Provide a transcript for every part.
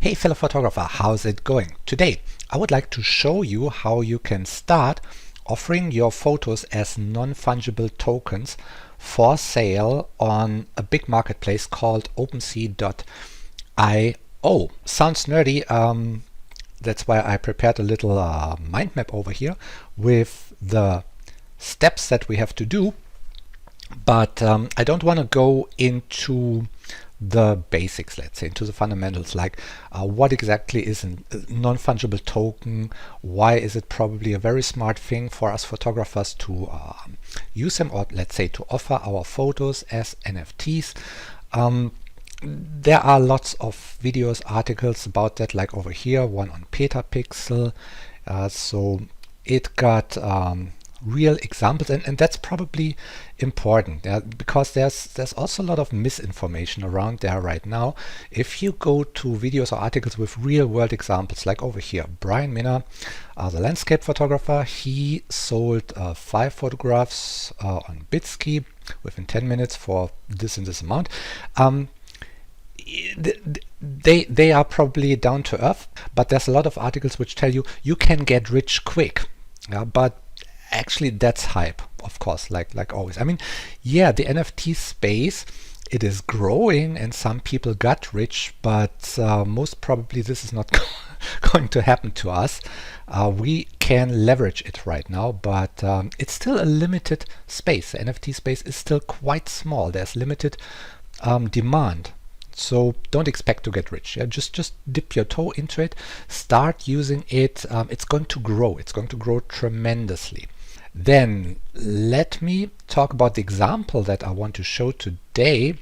Hey fellow photographer, how's it going? Today I would like to show you how you can start offering your photos as non-fungible tokens for sale on a big marketplace called Opensea.io. Sounds nerdy, that's why I prepared a little mind map over here with the steps that we have to do, but I don't want to go into the basics, let's say, into the fundamentals, like what exactly is a non-fungible token, why is it probably a very smart thing for us photographers to use them, or let's say to offer our photos as NFTs. There are lots of videos, articles about that, like over here, one on Petapixel. So it got real examples, and that's probably important, because there's also a lot of misinformation around there right now. If you go to videos or articles with real world examples, like over here, Brian Minner, the landscape photographer, he sold 5 photographs on Bitsky within 10 minutes for this and this amount. They are probably down to earth, but there's a lot of articles which tell you you can get rich quick. But actually that's hype, of course, like always. I mean, yeah, the NFT space, it is growing and some people got rich, but most probably this is not going to happen to us. We can leverage it right now, but it's still a limited space. The NFT space is still quite small. There's limited demand. So don't expect to get rich. Just dip your toe into it, start using it. It's going to grow. It's going to grow tremendously. Then let me talk about the example that I want to show today,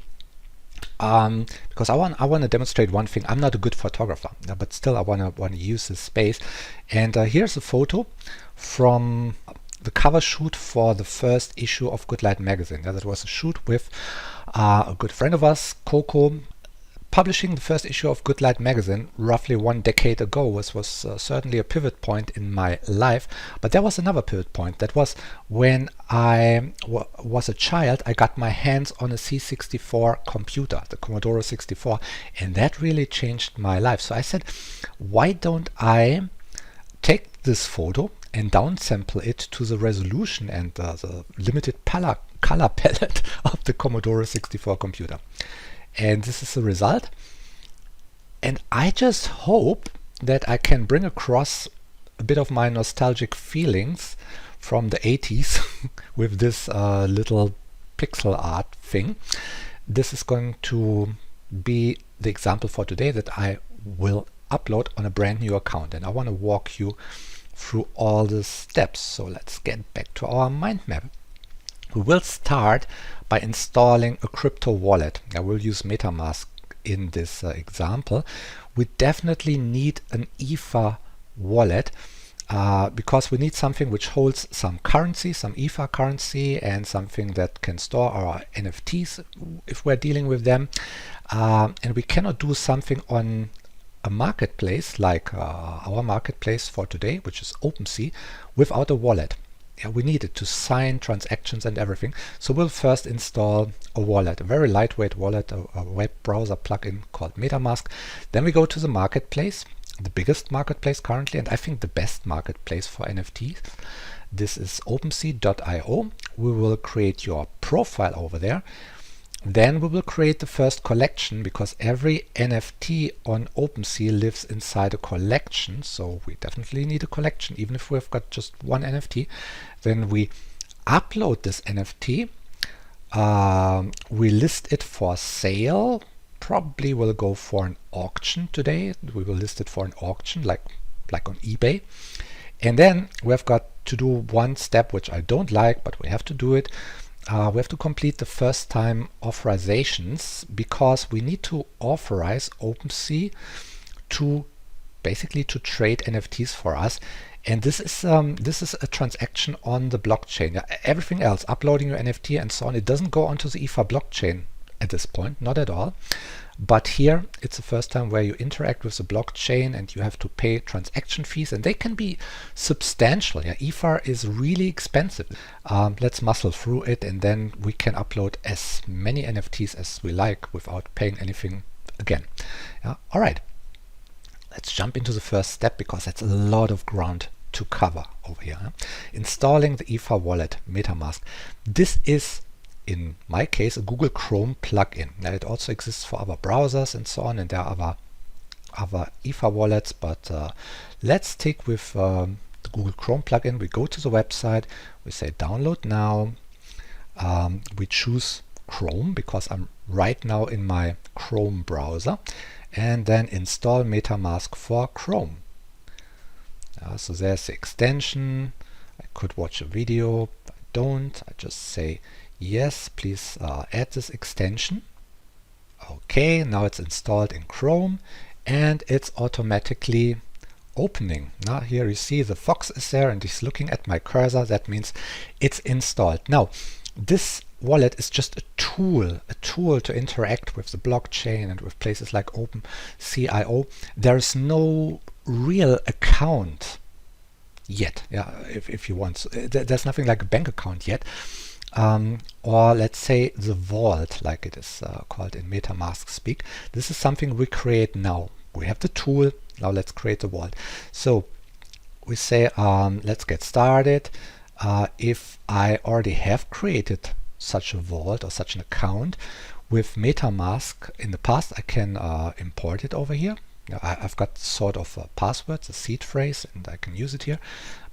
because I want to demonstrate one thing. I'm not a good photographer, but still I want to use this space. And here's a photo from the cover shoot for the first issue of Good Light magazine. That was a shoot with a good friend of ours, Coco. Publishing the first issue of Good Light magazine roughly 1 decade ago was certainly a pivot point in my life. But there was another pivot point. That was when I was a child. I got my hands on a C64 computer, the Commodore 64, and that really changed my life. So I said, why don't I take this photo and downsample it to the resolution and the limited color palette of the Commodore 64 computer. And this is the result. And I just hope that I can bring across a bit of my nostalgic feelings from the 80s with this little pixel art thing. This is going to be the example for today that I will upload on a brand new account. And I want to walk you through all the steps. So let's get back to our mind map. We will start by installing a crypto wallet. I will use Metamask in this example. We definitely need an Ether wallet because we need something which holds some currency, some Ether currency, and something that can store our NFTs if we're dealing with them. And we cannot do something on a marketplace like our marketplace for today, which is Opensea, without a wallet. We need it to sign transactions and everything. So we'll first install a wallet, a very lightweight wallet, a web browser plugin called Metamask. Then we go to the marketplace, the biggest marketplace currently, and I think the best marketplace for NFTs. This is Opensea.io. We will create your profile over there. Then we will create the first collection, because every NFT on Opensea lives inside a collection. So we definitely need a collection, even if we've got just one NFT. Then we upload this NFT. We list it for sale. Probably will go for an auction today. We will list it for an auction, like on eBay. And then we've got to do one step, which I don't like, but we have to do it. We have to complete the first time authorizations, because we need to authorize Opensea to basically to trade NFTs for us. And this is a transaction on the blockchain. Everything else, uploading your NFT and so on, it doesn't go onto the Ether blockchain at this point, not at all. But here it's the first time where you interact with the blockchain and you have to pay transaction fees, and they can be substantial. Ether is really expensive. Let's muscle through it, and then we can upload as many NFTs as we like without paying anything again. All right. let's jump into the first step because that's a lot of ground to cover over here. Installing the ETH wallet MetaMask. This is, in my case, a Google Chrome plugin. Now, it also exists for other browsers and so on, and there are other ETH wallets, but let's stick with the Google Chrome plugin. We go to the website, we say download now, we choose Chrome because I'm right now in my Chrome browser, and then install MetaMask for Chrome. So there's the extension. I could watch a video, I don't. I just say yes, please add this extension. Okay, now it's installed in Chrome and it's automatically opening. Now here you see the fox is there and he's looking at my cursor. That means it's installed. Now this wallet is just a tool to interact with the blockchain and with places like Opensea. There is no real account yet. Yeah, if you want, there's nothing like a bank account yet, or let's say the vault, like it is called in MetaMask speak. This is something we create now. We have the tool. Now let's create the vault. So we say let's get started. If I already have created such a vault or such an account with MetaMask in the past, I can import it over here. I've got sort of a password, a seed phrase, and I can use it here.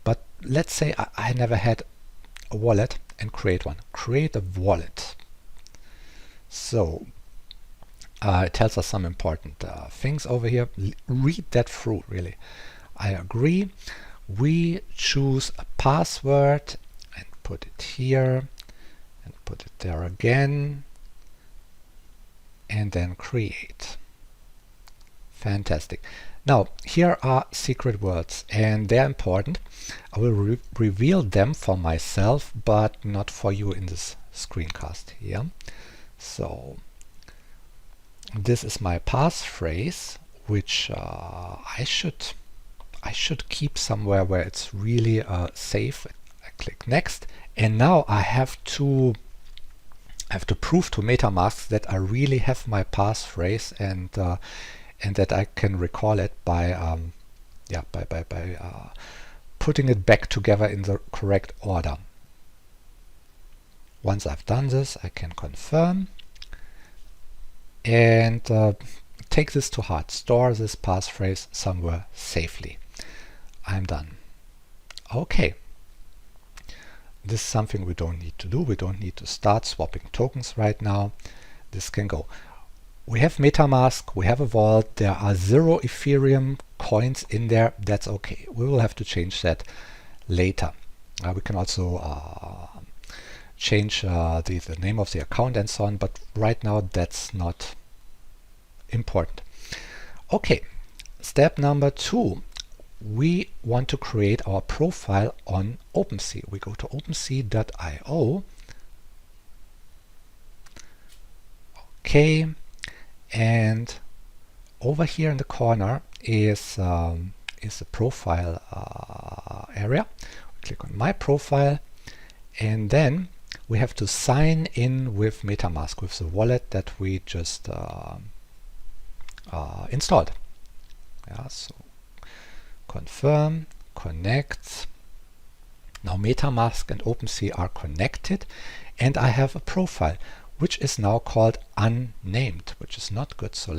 But let's say I never had a wallet and create one. Create a wallet. So it tells us some important things over here. Read that through, really. I agree. We choose a password and put it here and put it there again, and then create. Fantastic. Now here are secret words and they're important. I will reveal them for myself but not for you in this screencast here. So this is my passphrase, which I should keep somewhere where it's really safe. I click next, and now I have to prove to MetaMask that I really have my passphrase and that I can recall it by putting it back together in the correct order. Once I've done this, I can confirm and take this to heart. Store this passphrase somewhere safely. I'm done. Okay. This is something we don't need to do. We don't need to start swapping tokens right now. This can go. We have MetaMask, we have a vault, there are 0 Ethereum coins in there. That's okay. We will have to change that later. We can also change the name of the account and so on, but right now that's not important. Okay, step number 2. We want to create our profile on Opensea. We go to opensea.io. Okay, and over here in the corner is the profile area. We click on my profile, and then we have to sign in with MetaMask, with the wallet that we just installed. Yeah, so confirm, connect. Now MetaMask and Opensea are connected, and I have a profile which is now called unnamed, which is not good. So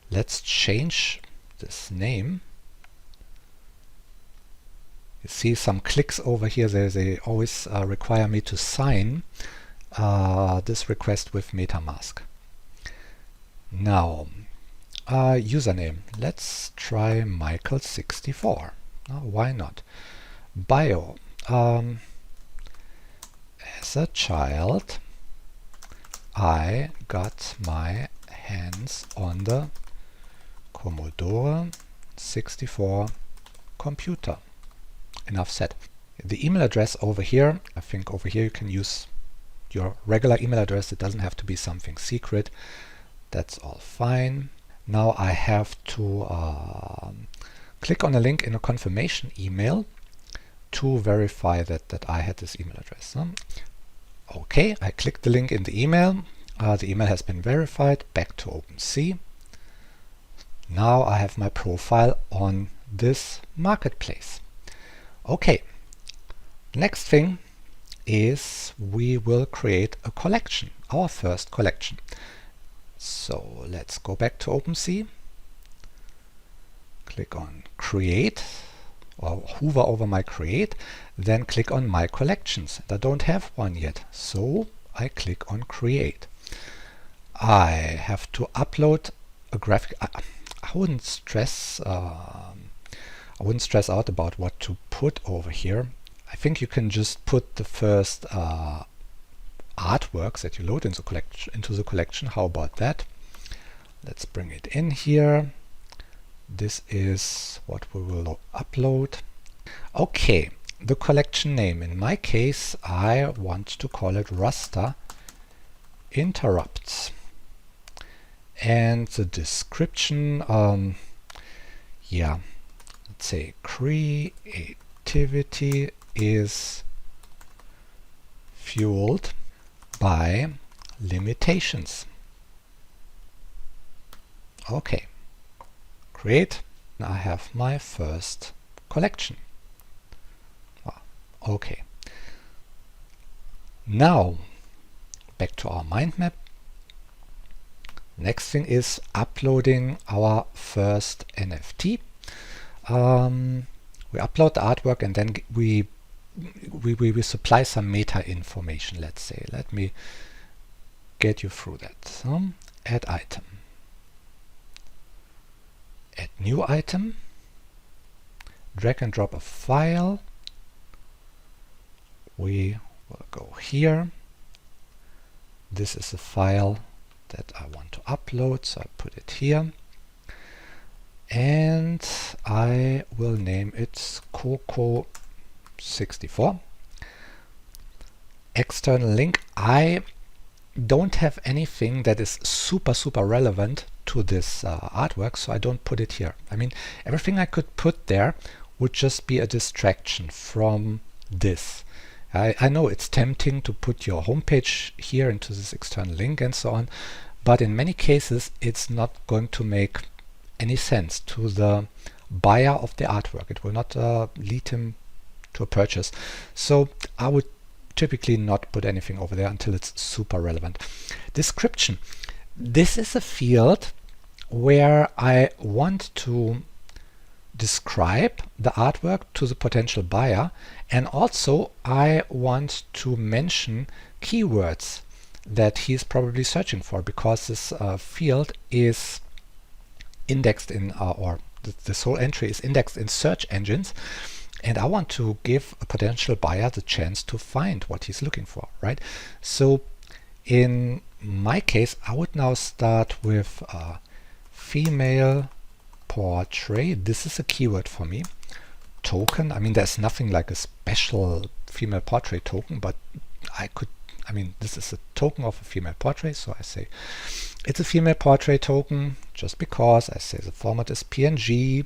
let's change this name. You see some clicks over here. They always require me to sign this request with MetaMask. Now username. Let's try Michael64. Why not? Bio. As a child, I got my hands on the Commodore 64 computer. Enough said. The email address over here, I think over here you can use your regular email address. It doesn't have to be something secret. That's all fine. Now I have to click on a link in a confirmation email to verify that I had this email address. Okay, I clicked the link in the email. The email has been verified. Back to Opensea. Now I have my profile on this marketplace. Okay, next thing is we will create a collection, our first collection. So let's go back to Opensea, click on create, or hover over my create, then click on my collections. I don't have one yet, so I click on create. I have to upload a graphic. I wouldn't stress out about what to put over here. I think you can just put the first artworks that you load into the collection. How about that? Let's bring it in here. This is what we will upload. Okay, the collection name. In my case, I want to call it Raster Interrupts. And the description, yeah, let's say creativity is fueled by limitations. Okay, create. I have my first collection. Okay. Now, back to our mind map. Next thing is uploading our first NFT. We upload the artwork and then we supply some meta information, let's say. Let me get you through that. So, add item. Add new item. Drag and drop a file. We will go here. This is a file that I want to upload, so I put it here. And I will name it Coco64. External link. I don't have anything that is super relevant to this artwork, so I don't put it here. I mean, everything I could put there would just be a distraction from this. I know it's tempting to put your homepage here into this external link and so on, but in many cases it's not going to make any sense to the buyer of the artwork. It will not lead him to a purchase. So I would typically not put anything over there until it's super relevant. Description. This is a field where I want to describe the artwork to the potential buyer, and also I want to mention keywords that he's probably searching for, because this field is indexed in or this whole entry is indexed in search engines, and I want to give a potential buyer the chance to find what he's looking for, right? So in my case, I would now start with female portrait. This is a keyword for me. Token. I mean, there's nothing like a special female portrait token, but this is a token of a female portrait, so I say it's a female portrait token just because. I say the format is PNG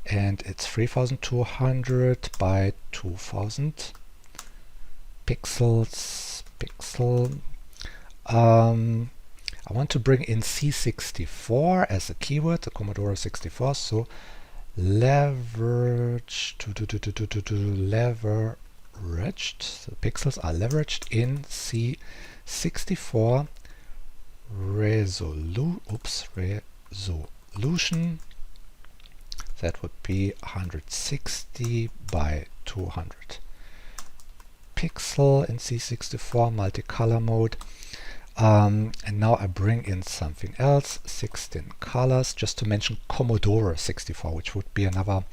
and it's 3200 by 2000 pixels. I want to bring in C64 as a keyword, the Commodore 64, so leveraged, the pixels are leveraged in C64 resolution. That would be 160 by 200 pixel in C64 multicolor mode. And now I bring in something else, 16 colors, just to mention Commodore 64, which would be another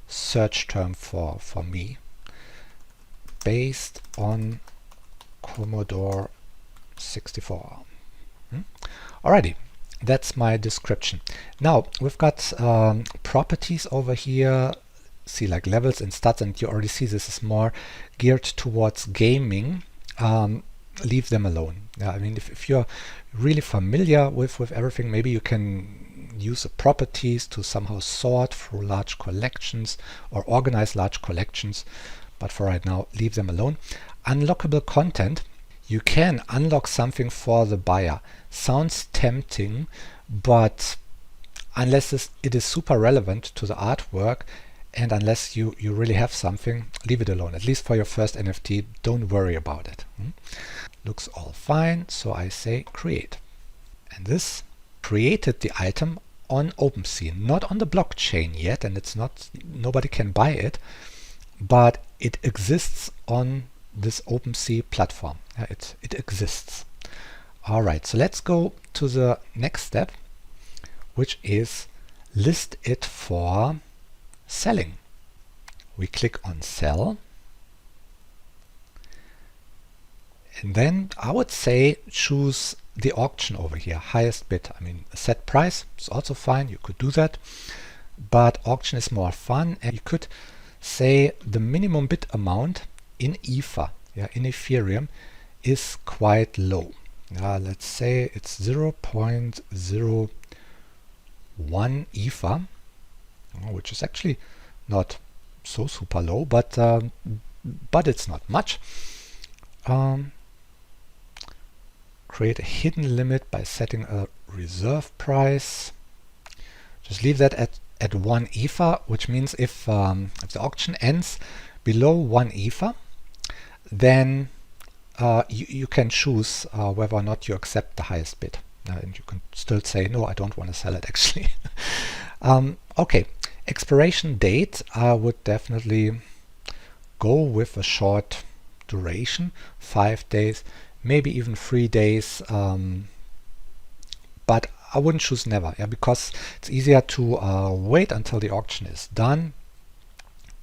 search term for me, based on Commodore 64. Alrighty, that's my description. Now we've got properties over here, see like levels and stats, and you already see this is more geared towards gaming. Leave them alone. I mean, if you're really familiar with everything, maybe you can use the properties to somehow sort through large collections or organize large collections, but for right now, leave them alone. Unlockable content. You can unlock something for the buyer. Sounds tempting, but unless it is super relevant to the artwork, and unless you really have something, leave it alone. At least for your first NFT, don't worry about it. Looks all fine, so I say create. And this created the item on Opensea, not on the blockchain yet, and it's not, nobody can buy it, but it exists on this Opensea platform. It exists. All right, so let's go to the next step, which is list it for selling. We click on sell, and then I would say choose the auction over here, highest bid. I mean, set price is also fine, you could do that, but auction is more fun, and you could say the minimum bid amount in Ether, in Ethereum, is quite low. Let's say it's 0.01 Ether, which is actually not so super low, but it's not much. Create a hidden limit by setting a reserve price. Just leave that at 1 Ether, which means if the auction ends below 1 Ether, then you can choose whether or not you accept the highest bid. And you can still say, no, I don't want to sell it actually. Okay, expiration date, I would definitely go with a short duration, 5 days, maybe even 3 days, but I wouldn't choose never, because it's easier to wait until the auction is done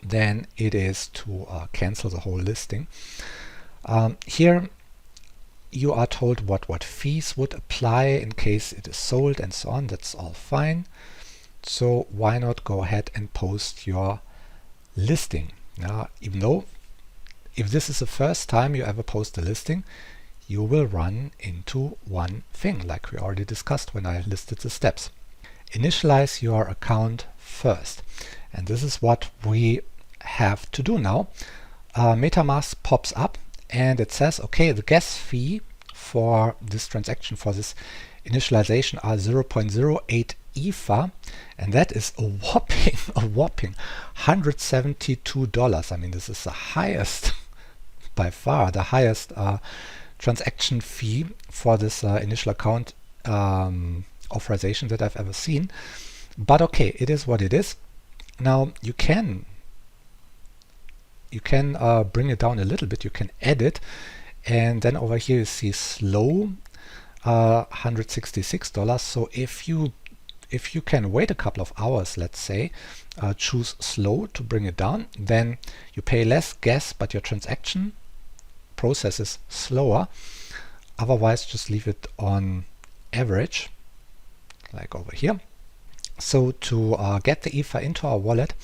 than it is to cancel the whole listing. Here you are told what fees would apply in case it is sold and so on. That's all fine. So why not go ahead and post your listing? Even though if this is the first time you ever post a listing, you will run into one thing, like we already discussed when I listed the steps. Initialize your account first. And this is what we have to do now. Metamask pops up and it says, okay, the gas fee for this transaction, for this initialization, are 0.08 Ether, and that is a whopping $172. I mean, this is the highest, by far the highest transaction fee for this initial account authorization that I've ever seen. But okay, it is what it is. Now you can bring it down a little bit. You can edit, and then over here you see slow, $166. So if you can wait a couple of hours, let's say, choose slow to bring it down, then you pay less gas, but your transaction process is slower. Otherwise, just leave it on average, like over here. So to get the Ether into our wallet,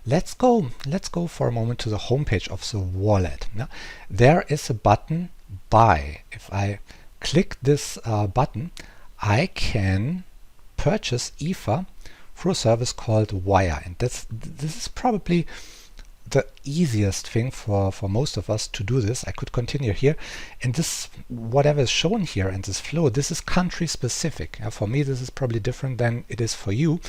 let's go for a moment to the homepage of the wallet. Now, there is a button buy. If I click this button, I can purchase Ether through a service called Wire, and this is probably the easiest thing for most of us to do this. I could continue here, and this, whatever is shown here and this flow, this is country specific. For me, this is probably different than it is for you,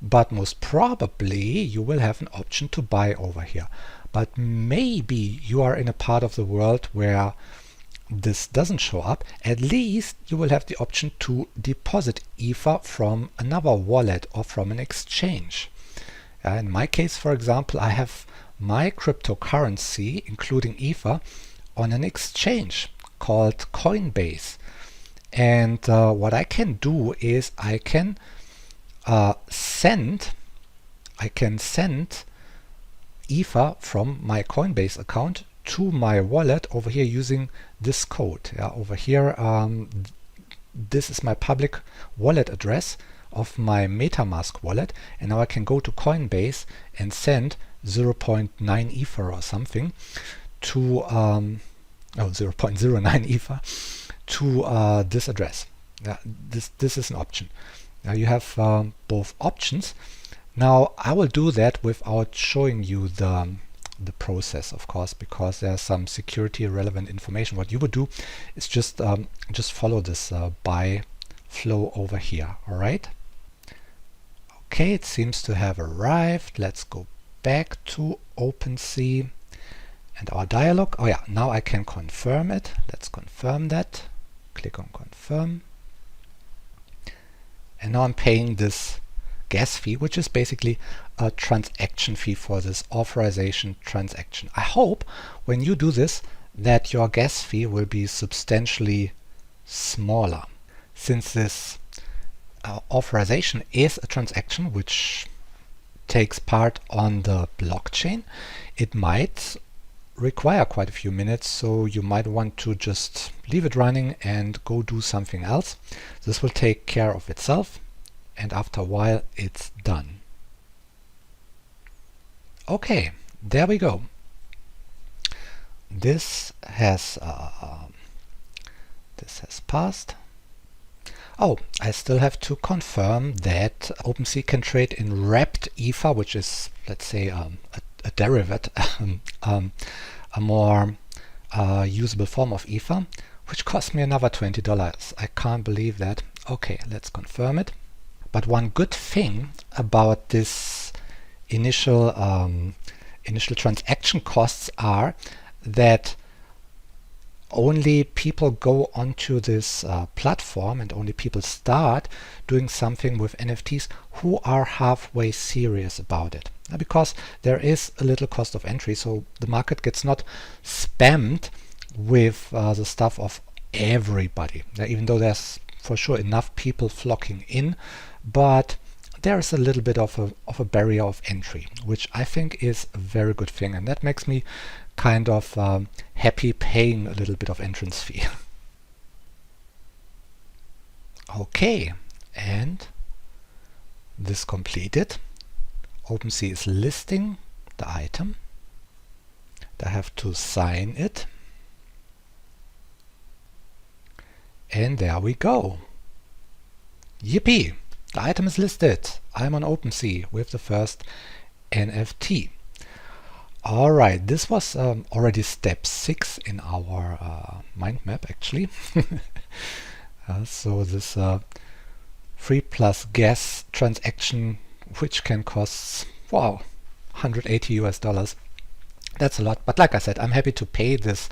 but most probably you will have an option to buy over here. But maybe you are in a part of the world where this doesn't show up. At least you will have the option to deposit Ether from another wallet or from an exchange. In my case, for example, I have my cryptocurrency, including Ether, on an exchange called Coinbase. And what I can do is I can send Ether from my Coinbase account to my wallet over here using this code. Over here, this is my public wallet address of my Metamask wallet, and now I can go to Coinbase and send 0.9 Ether or something to 0.09 Ether to this address. This is an option. Now you have both options. Now I will do that without showing you the process, of course, because there's some security relevant information. What you would do is just follow this buy flow over here. All right. Okay, it seems to have arrived. Let's go back to OpenSea and our dialog. Oh yeah, now I can confirm it. Let's confirm that. Click on confirm. And now I'm paying this gas fee, which is basically a transaction fee for this authorization transaction. I hope when you do this that your gas fee will be substantially smaller. Since this authorization is a transaction which takes part on the blockchain, it might require quite a few minutes, so you might want to just leave it running and go do something else. This will take care of itself, and after a while it's done. Okay, there we go. This has passed. Oh, I still have to confirm that OpenSea can trade in wrapped ether, which is, let's say, a derivative, a more usable form of ether, which cost me another $20. I can't believe that. Okay, let's confirm it. But one good thing about this initial transaction costs are that only people go onto this platform and only people start doing something with NFTs who are halfway serious about it. Because there is a little cost of entry, so the market gets not spammed with the stuff of everybody. Even though there's for sure enough people flocking in, but there is a little bit of a barrier of entry, which I think is a very good thing, and that makes me kind of happy paying a little bit of entrance fee. Okay, and this completed. OpenSea is listing the item. I have to sign it. And there we go. Yippee! The item is listed. I'm on OpenSea with the first NFT. Alright, this was already step 6 in our mind map actually. So this free plus gas transaction, which can cost, wow, 180 US dollars. That's a lot, but like I said, I'm happy to pay this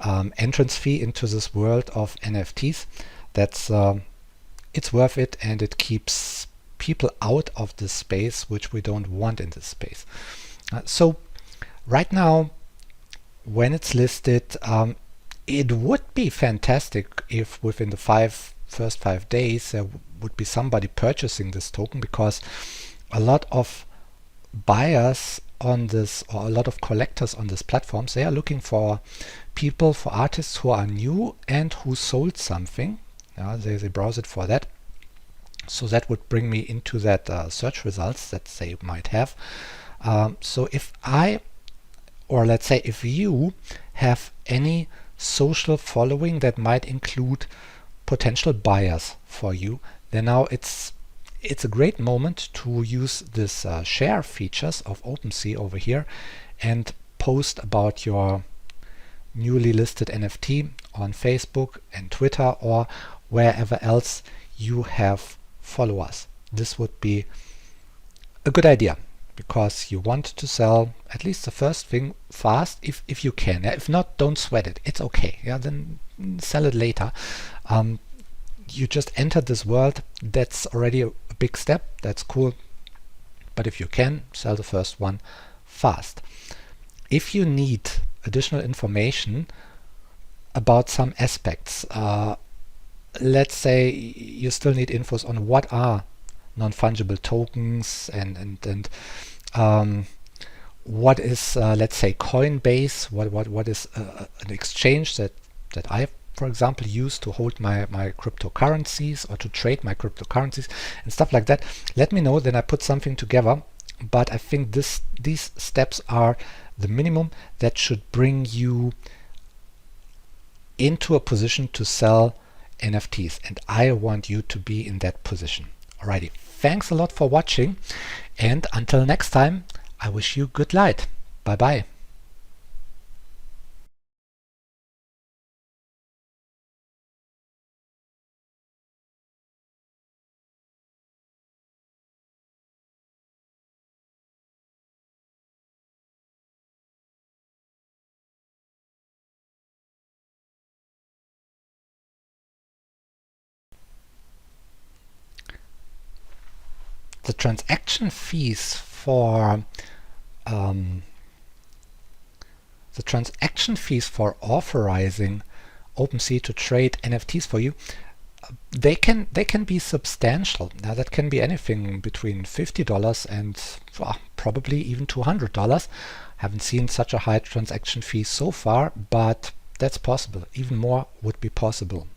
entrance fee into this world of NFTs. That's it's worth it, and it keeps people out of this space, which we don't want in this space. So right now, when it's listed, it would be fantastic if within the first 5 days there would be somebody purchasing this token, because a lot of buyers on this, or a lot of collectors on this platforms, they are looking for people, for artists who are new and who sold something. They browse it for that. So that would bring me into that search results that they might have. So if I, or let's say if you have any social following that might include potential buyers for you, then now it's a great moment to use this share features of OpenSea over here and post about your newly listed NFT on Facebook and Twitter or wherever else you have followers. This would be a good idea, because you want to sell at least the first thing fast if you can. If not, don't sweat it. It's okay. Then sell it later. You just entered this world. That's already a big step. That's cool. But if you can, sell the first one fast. If you need additional information about some aspects, let's say you still need infos on what are non-fungible tokens and what is, let's say, Coinbase, what is an exchange that I, for example, use to hold my cryptocurrencies or to trade my cryptocurrencies and stuff like that. Let me know, then I put something together. But I think these steps are the minimum that should bring you into a position to sell NFTs, and I want you to be in that position. Alrighty, thanks a lot for watching, and until next time, I wish you good light. Bye bye. the transaction fees for um, authorizing OpenSea to trade NFTs for you, they can be substantial. Now that can be anything between $50 and probably even $200. Haven't seen such a high transaction fee so far, but that's possible. Even more would be possible.